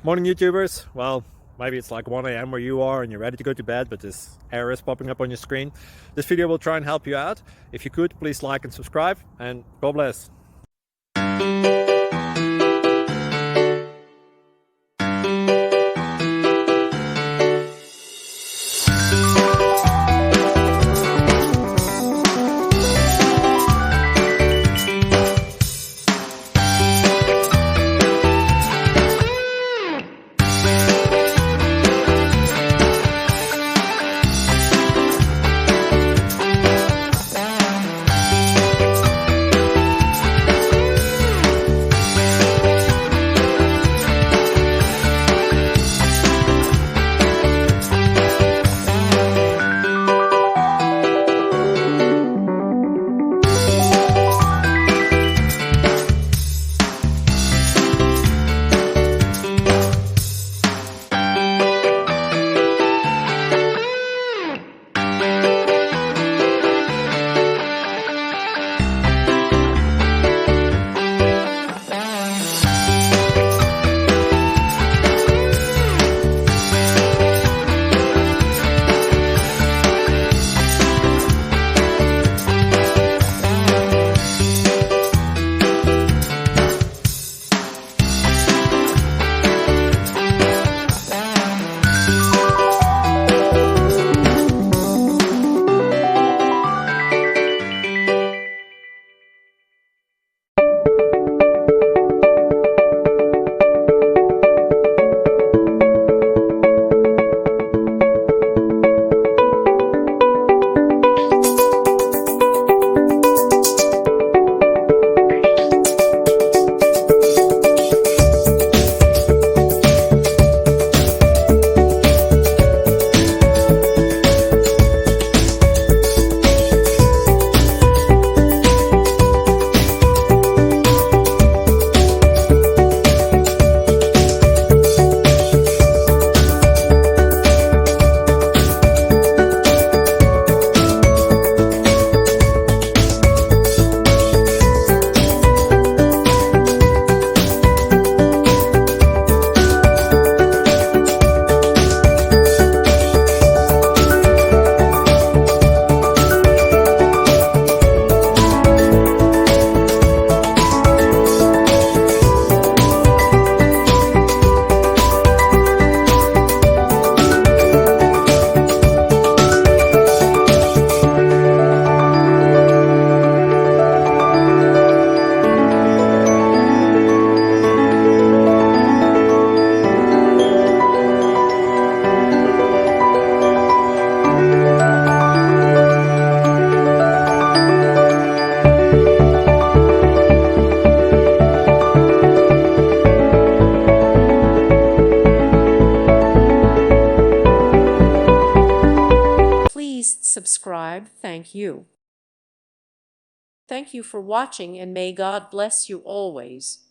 Morning YouTubers. Well, maybe it's like 1 a.m. where you are and you're ready to go to bed, but this error is popping up on your screen. This video will try and help you out. If you could, please like and subscribe, and God bless. Please subscribe. Thank you. Thank you for watching, and may God bless you always.